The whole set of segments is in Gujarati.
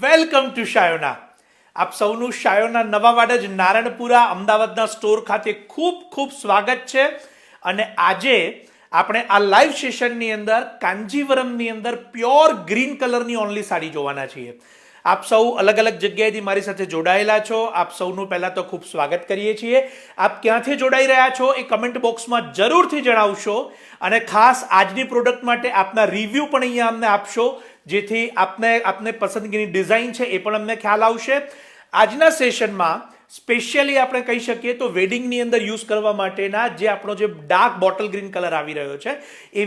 Welcome to Shayona. આપ સૌનું શાયોના નવા વાડજ નારણપુરા અમદાવાદના સ્ટોર ખાતે ખૂબ ખૂબ સ્વાગત છે. અને આજે આપણે આ લાઈવ સેશનની અંદર કાંજીવરમની અંદર પ્યોર ગ્રીન કલરની ઓનલી સાડી જોવાના છીએ. આપ સૌ અલગ અલગ જગ્યાએથી મારી સાથે જોડાયેલા છો. આપ સૌનું પહેલાં તો ખૂબ સ્વાગત કરીએ છીએ. આપ ક્યાંથી જોડાઈ રહ્યા છો એ કમેન્ટ બોક્સમાં જરૂરથી જણાવશો. અને ખાસ આજની પ્રોડક્ટ માટે આપના રિવ્યૂ પણ અહીંયા અમને આપશો, જેથી આપને પસંદગીની ડિઝાઇન છે એ પણ અમને ખ્યાલ આવશે. આજના સેશનમાં સ્પેશિયલી આપણે કહી શકીએ તો વેડિંગની અંદર યુઝ કરવા માટેના જે આપણો જે ડાર્ક બોટલ ગ્રીન કલર આવી રહ્યો છે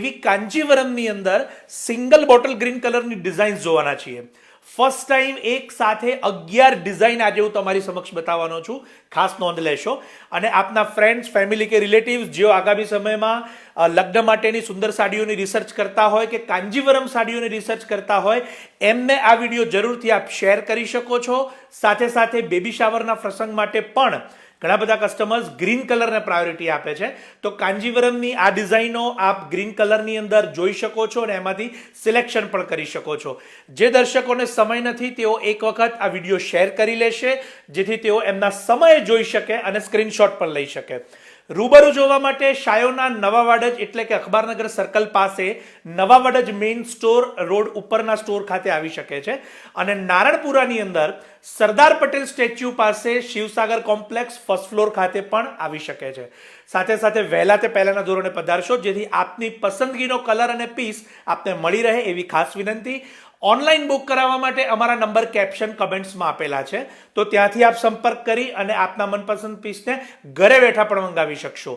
એવી કાંજીવરમની અંદર સિંગલ બોટલ ગ્રીન કલરની ડિઝાઇન્સ જોવાના છીએ. ફર્સ્ટ ટાઈમ એક સાથે 11 ડિઝાઇન આજે હું તમારી સમક્ષ બતાવવાનો છું. ખાસ નોંધ લેશો. અને આપના ફ્રેન્ડ્સ, ફેમિલી કે રિલેટિવ્સ જેઓ આગામી સમયમાં લગ્ન માટેની સુંદર સાડીઓની રિસર્ચ કરતા હોય કે કાંજીવરમ સાડીઓની રિસર્ચ કરતા હોય એમને આ વિડીયો જરૂરથી આપ શેર કરી શકો છો. સાથે સાથે બેબી શાવરના પ્રસંગ માટે પણ ઘણા બધા કસ્ટમર્સ ગ્રીન કલરને પ્રાયોરિટી આપે છે. તો કાંજીવરમની આ ડિઝાઇનો આપ ગ્રીન કલરની અંદર જોઈ શકો છો અને એમાંથી સિલેક્શન પણ કરી શકો છો. જે દર્શકોને સમય નથી તેઓ એક વખત આ વિડીયો શેર કરી લેશે, જેથી તેઓ એમના સમયે જોઈ શકે અને સ્ક્રીનશોટ પણ લઈ શકે. રૂબરૂ જોવા માટે શાયોના નવા વાડજ એટલે કે અખબારનગર સર્કલ પાસે નવા વાડજ મેઇન સ્ટોર રોડ ઉપરના સ્ટોર ખાતે આવી શકે છે. અને નારણપુરાની અંદર સરદાર પટેલ સ્ટેચ્યુ પાસે શિવસાગર કોમ્પ્લેક્સ ફર્સ્ટ ફ્લોર ખાતે પણ આવી શકે છે. સાથે સાથે વહેલા તે પહેલાના ધોરણે પધારશો, જેથી આપની પસંદગીનો કલર અને પીસ આપને મળી રહે એવી ખાસ વિનંતી. ઓનલાઈન બુક કરાવવા માટે અમારા નંબર કેપ્શન કમેન્ટ્સમાં આપેલા છે, તો ત્યાંથી આપ સંપર્ક કરી અને આપના મનપસંદ પીસને ઘરે બેઠા પણ મંગાવી શકશો.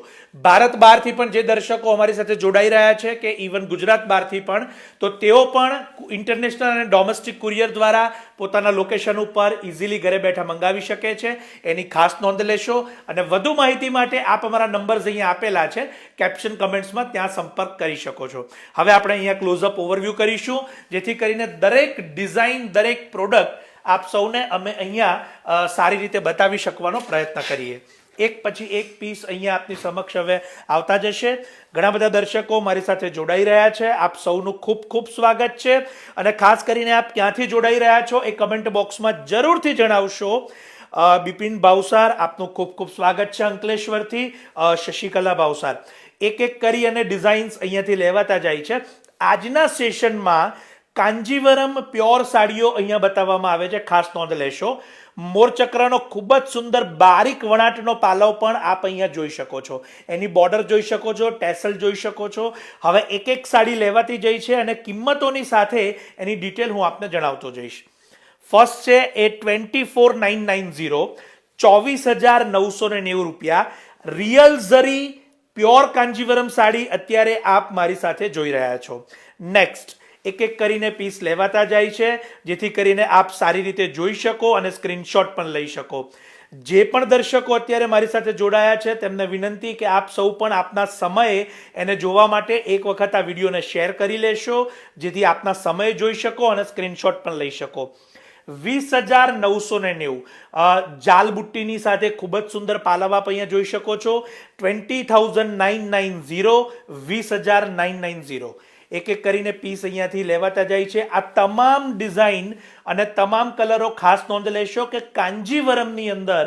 ભારત બહારથી પણ જે દર્શકો અમારી સાથે જોડાઈ રહ્યા છે કે ઇવન ગુજરાત બહારથી પણ, તો તેઓ પણ ઇન્ટરનેશનલ અને ડોમેસ્ટિક કુરિયર દ્વારા પોતાના લોકેશન ઉપર ઇઝીલી ઘરે બેઠા મંગાવી શકે છે. એની ખાસ નોંધ લેશો. અને વધુ માહિતી માટે આપ અમારા નંબર્સ અહીંયા આપેલા છે કેપ્શન કમેન્ટ્સમાં, ત્યાં સંપર્ક કરી શકો છો. હવે આપણે અહીંયા ક્લોઝઅપ ઓવરવ્યૂ કરીશું, જેથી કરીને દરેક ડિઝાઇન, દરેક પ્રોડક્ટ આપ સૌને અમે અહીંયા સારી રીતે બતાવી શકવાનો પ્રયત્ન કરીએ. એક પછી એક પીસ અહીંયા આપની સમક્ષ હવે આવતા જશે. ઘણા બધા દર્શકો મારી સાથે જોડાઈ રહ્યા છે. આપ સૌનું ખૂબ ખૂબ સ્વાગત છે. અને ખાસ કરીને આપ ક્યાંથી જોડાઈ રહ્યા છો એ કમેન્ટ બોક્સમાં જરૂરથી જણાવશો. બિપિન ભાવસાર, આપનું ખૂબ ખૂબ સ્વાગત છે અંકલેશ્વરથી. શશિકલા ભાવસાર, એક એક કરી અને ડિઝાઇન્સ અહીંયાથી લેવાતા જાય છે. આજના સેશનમાં કાંજીવરમ પ્યોર સાડીઓ અહીંયા બતાવવામાં આવે છે. ખાસ નોંધ લેશો. મોરચક્રનો ખૂબ જ સુંદર બારીક વણાટનો પાલવ પણ આપ અહીંયા જોઈ શકો છો. એની બોર્ડર જોઈ શકો છો, ટેસલ જોઈ શકો છો. હવે એક એક સાડી લેવાતી જઈ છે અને કિંમતોની સાથે એની ડિટેલ હું આપને જણાવતો જઈશ. ફર્સ્ટ છે એ 24,990, 24,990 રૂપિયા. રિયલ ઝરી પ્યોર કાંજીવરમ સાડી અત્યારે આપ મારી સાથે જોઈ રહ્યા છો. નેક્સ્ટ એક એક કરીને પીસ લેવાતા જાય છે, જેથી કરીને આપ સારી રીતે જોઈ શકો અને સ્ક્રીનશોટ પણ લઈ શકો. જે પણ દર્શકો અત્યારે મારી સાથે જોડાયા છે તેમને વિનંતી કે આપ સૌ પણ આપના સમયે એને જોવા માટે એક વખત આ વિડીયોને શેર કરી લેશો, જેથી આપના સમયે જોઈ શકો અને સ્ક્રીનશોટ પણ લઈ શકો. 20,990 જાલ બુટ્ટીની સાથે ખૂબ જ સુંદર પાલવ આપ અહીંયા જોઈ શકો છો. 20,990, 20,990. એક એક કરીને પીસ અહીંયાથી લેવાતા જાય છે. આ તમામ ડિઝાઇન અને તમામ કલરો ખાસ નોંધ લેશો કે કાંજીવરમની અંદર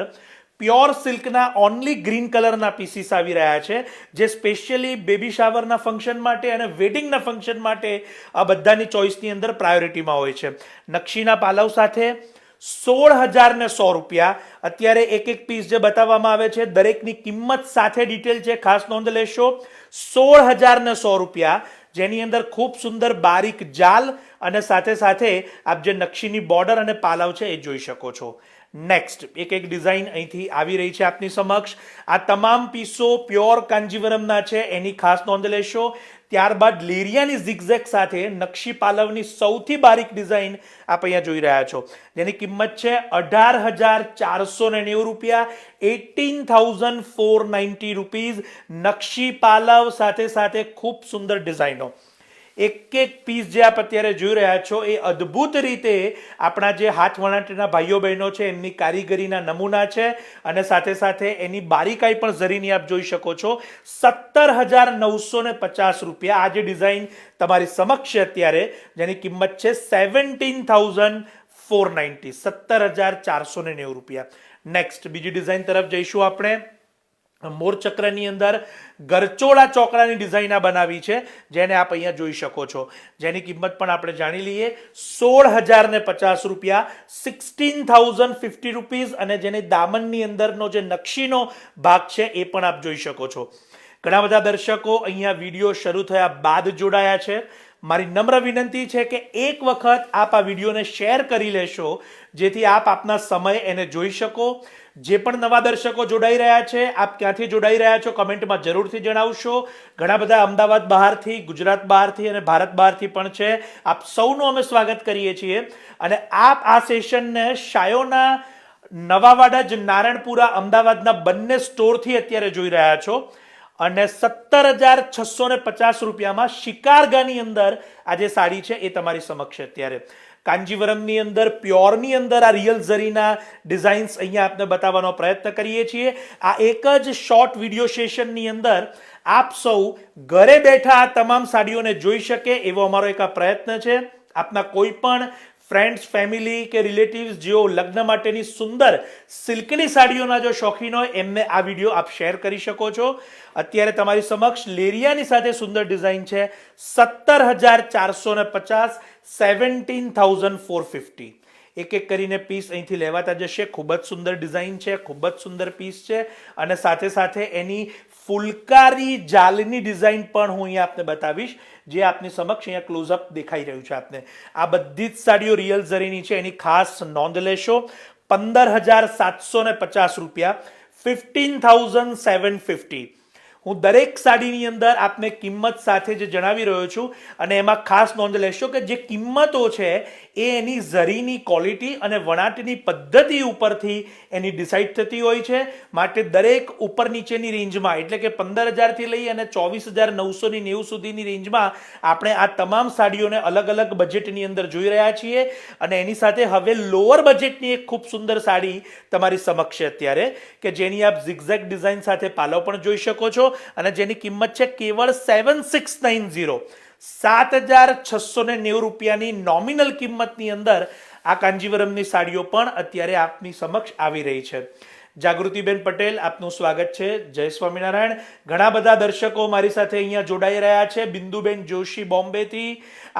પ્યોર સિલ્કના ઓનલી ગ્રીન કલરના પીસીસ આવી રહ્યા છે, જે સ્પેશિયલી બેબી શાવરના ફંક્શન માટે અને વેડિંગના ફંક્શન માટે આ બધાની ચોઇસની અંદર પ્રાયોરિટીમાં હોય છે. નકશીના પાલવ સાથે 16,100 રૂપિયા. અત્યારે એક એક પીસ જે બતાવવામાં આવે છે દરેકની કિંમત સાથે ડિટેલ છે, ખાસ નોંધ લેશો. 16,100 રૂપિયા, જેની અંદર ખૂબ સુંદર બારીક જાલ અને સાથે સાથે આપ જે નકશીની બોર્ડર અને પાલવ છે એ જોઈ શકો છો. નેક્સ્ટ એક એક ડિઝાઇન અહીંથી આવી રહી છે આપની સમક્ષ. આ તમામ પીસો પ્યોર કાંજીવરમના છે, એની ખાસ નોંધ લેશો. ત્યારબાદ લેરિયાની ઝિગઝેગ સાથે નકશી પાલવની સૌથી બારીક ડિઝાઇન આપ અહીંયા જોઈ રહ્યા છો, જેની કિંમત છે 18,490 રૂપિયા, 18,490 રૂપીઝ. નકશી પાલવ સાથે સાથે ખૂબ સુંદર ડિઝાઇનો. એક એક પીસ જે આપ અત્યારે જોઈ રહ્યા છો એ અદ્ભુત રીતે આપણા જે હાથ વણાટના ભાઈઓ બહેનો છે એમની કારીગરીના નમૂના છે. અને સાથે સાથે એની બારીકાઈ પણ ઝરીની આપ જોઈ શકો છો. 17,950 રૂપિયા આ જે ડિઝાઇન તમારી સમક્ષ છે અત્યારે, જેની કિંમત છે 17,450 490, 17,490 રૂપિયા. નેક્સ્ટ બીજી ડિઝાઇન તરફ જઈશું આપણે. મોરચક્રની અંદર ગરચોળા ચોકડાની ડિઝાઇન આ બનાવી છે, જેને આપ અહીંયા જોઈ શકો છો, જેની કિંમત પણ આપણે જાણી લઈએ. 16,050 રૂપિયા, 16,050 રૂપીઝ. અને જેની દામનની અંદરનો જે નકશીનો ભાગ છે એ પણ આપ જોઈ શકો છો. ઘણા બધા દર્શકો અહીંયા વિડીયો શરૂ થયા બાદ જોડાયા છે. મારી નમ્ર વિનંતી છે કે એક વખત આપ આ વિડીયોને શેર કરી લેશો, જેથી આપ આપના સમય એને જોઈ શકો. જે પણ નવા દર્શકો જોડાઈ રહ્યા છે, આપ ક્યાંથી જોડાઈ રહ્યા છો કમેન્ટમાં જરૂરથી જણાવશો. ઘણા બધા અમદાવાદ બહારથી, ગુજરાત બહારથી અને ભારત બહારથી પણ છે. આપ સૌનું અમે સ્વાગત કરીએ છીએ. અને આપ આ સેશનને શાયોના નવાવાડા જ નારણપુરા અમદાવાદના બંને સ્ટોરથી અત્યારે જોઈ રહ્યા છો. અને 17,650 રૂપિયામાં શિકારગાની અંદર આ જે સાડી છે એ તમારી સમક્ષ અત્યારે કાંજીવરમની અંદર પ્યોરની અંદર આ રિયલ ઝરીના ડિઝાઇન્સ અહીંયા આપને બતાવવાનો પ્રયત્ન કરીએ છીએ. આ એક જ શોર્ટ વિડીયો સેશનની અંદર આપ સૌ ઘરે બેઠા આ તમામ સાડીઓને જોઈ શકે એવો અમારો એક આ પ્રયત્ન છે. આપના કોઈ પણ ફ્રેન્ડ્સ, ફેમિલી કે રિલેટિવ્સ જેઓ લગ્ન માટેની સુંદર સિલ્કની સાડીઓના જો શોખીન હોય એમને આ વિડીયો આપ શેર કરી શકો છો. અત્યારે તમારી સમક્ષ લેરિયાની સાથે સુંદર ડિઝાઇન છે. 17,450, 17,450. એક એક કરીને પીસ અહીંથી લેવાતા જશે. ખૂબ જ સુંદર ડિઝાઇન છે, ખૂબ જ સુંદર પીસ છે. અને સાથે સાથે એની ફુલકારી જાલની ડિઝાઇન પણ હું અહીંયા આપને બતાવીશ, જે આપની સમક્ષ અહીંયા ક્લોઝઅપ દેખાઈ રહ્યું છે આપને. આ બધી જ સાડીઓ રિયલ ઝરીની છે, એની ખાસ નોંધ લેશો. 15,750 રૂપિયા, 15,750. હું દરેક સાડીની અંદર આપને કિંમત સાથે જે જણાવી રહ્યો છું, અને એમાં ખાસ નોંધ લેશો કે જે કિંમતો છે એ એની ઝરીની ક્વોલિટી અને વણાટની પદ્ધતિ ઉપરથી એની ડિસાઇડ થતી હોય છે. માટે દરેક ઉપર નીચેની રેન્જમાં, એટલે કે 15,000થી લઈ અને 24,990 સુધીની રેન્જમાં આપણે આ તમામ સાડીઓને અલગ અલગ બજેટની અંદર જોઈ રહ્યા છીએ. અને એની સાથે હવે લોઅર બજેટની એક ખૂબ સુંદર સાડી તમારી સમક્ષ છે અત્યારે, કે જેની આપ ઝિગઝેગ ડિઝાઇન સાથે પાલવ પણ જોઈ શકો છો. અને જેની કિંમત છે કેવળ 7,690, 7,690 રૂપિયાની નોમિનલ કિંમતની અંદર આ કાંજીવરમની સાડીઓ પણ અત્યારે આપની સમક્ષ આવી રહી છે. જાગૃતિબેન પટેલ, આપનું સ્વાગત છે. જય સ્વામિનારાયણ. ઘણા બધા દર્શકો મારી સાથે અહીંયા જોડાઈ રહ્યા છે. બિંદુબેન જોશી બોમ્બેથી,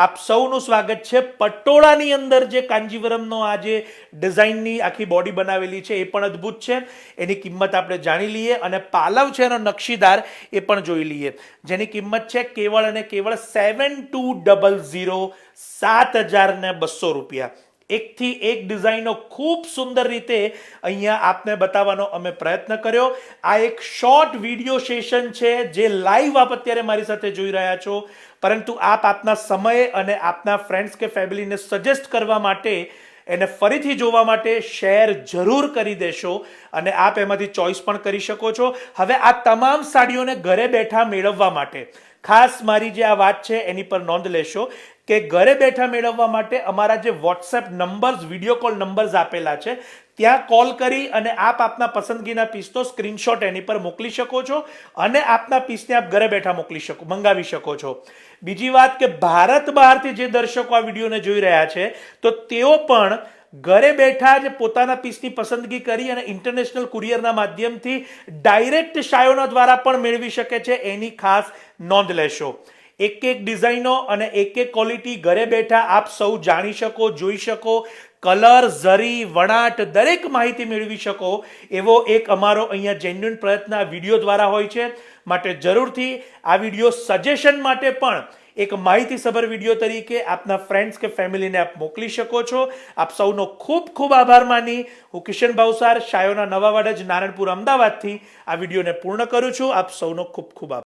આપ સૌનું સ્વાગત છે. પટોળાની અંદર જે કાંજીવરમનો આ જે ડિઝાઇનની આખી બોડી બનાવેલી છે એ પણ અદ્ભુત છે. એની કિંમત આપણે જાણી લઈએ. અને પાલવ છે એનો નકશીદાર એ પણ જોઈ લઈએ, જેની કિંમત છે કેવળ અને કેવળ 7,200, 7,200 રૂપિયા. એકથી એક ડિઝાઇનો ખૂબ સુંદર રીતે અહીંયા આપને બતાવવાનો અમે પ્રયત્ન કર્યો. આ એક શોર્ટ વિડીયો સેશન છે, જે લાઈવ આપ અત્યારે મારી સાથે જોઈ રહ્યા છો. પરંતુ આપ આપના સમય અને આપના ફ્રેન્ડ્સ કે ફેમિલીને સજેસ્ટ કરવા માટે, એને ફરીથી જોવા માટે શેર જરૂર કરી દેશો. અને આપ એમાંથી ચોઈસ પણ કરી શકો છો. હવે આ તમામ સાડીઓને ઘરે બેઠા મેળવવા માટે ખાસ મારી જે આ વાત છે એની પર નોંધ લેશો કે ઘરે બેઠા મેળવવા માટે અમારા જે WhatsApp numbers, video call numbers આપેલા છે, ત્યાં કોલ કરી અને આપ આપના પસંદગીના પીસનો સ્ક્રીનશોટ એની પર મોકલી શકો છો. અને આપના પીસને આપ ઘરે બેઠા મંગાવી શકો છો. બીજી વાત કે ભારત બહારથી જે દર્શકો આ વિડીયોને જોઈ રહ્યા છે, તો તેઓ પણ ઘરે બેઠા જ પોતાના પીસની પસંદગી કરી અને ઇન્ટરનેશનલ કુરિયરના માધ્યમથી ડાયરેક્ટ શાયોના દ્વારા પણ મેળવી શકે છે. એની ખાસ નોંધ લેશો. એક એક ડિઝાઇનો અને એક એક ક્વોલિટી ઘરે બેઠા આપ સૌ જાણી શકો, જોઈ શકો. કલર, ઝરી, વણાટ દરેક માહિતી મેળવી શકો એવો એક અમારો અહીંયા જેન્યુઇન પ્રયત્ન આ વિડીયો દ્વારા હોય છે. માટે જરૂરથી આ વિડીયો સજેશન માટે પણ એક માહિતીસભર વિડીયો તરીકે આપના ફ્રેન્ડ્સ કે ફેમિલીને આપ મોકલી શકો છો. આપ સૌનો ખૂબ ખૂબ આભાર માની હું કિશન ભાવસાર, શાયોના નવાવાડા જ નારણપુર અમદાવાદથી આ વિડીયોને પૂર્ણ કરું છું. આપ સૌનો ખૂબ ખૂબ આભાર.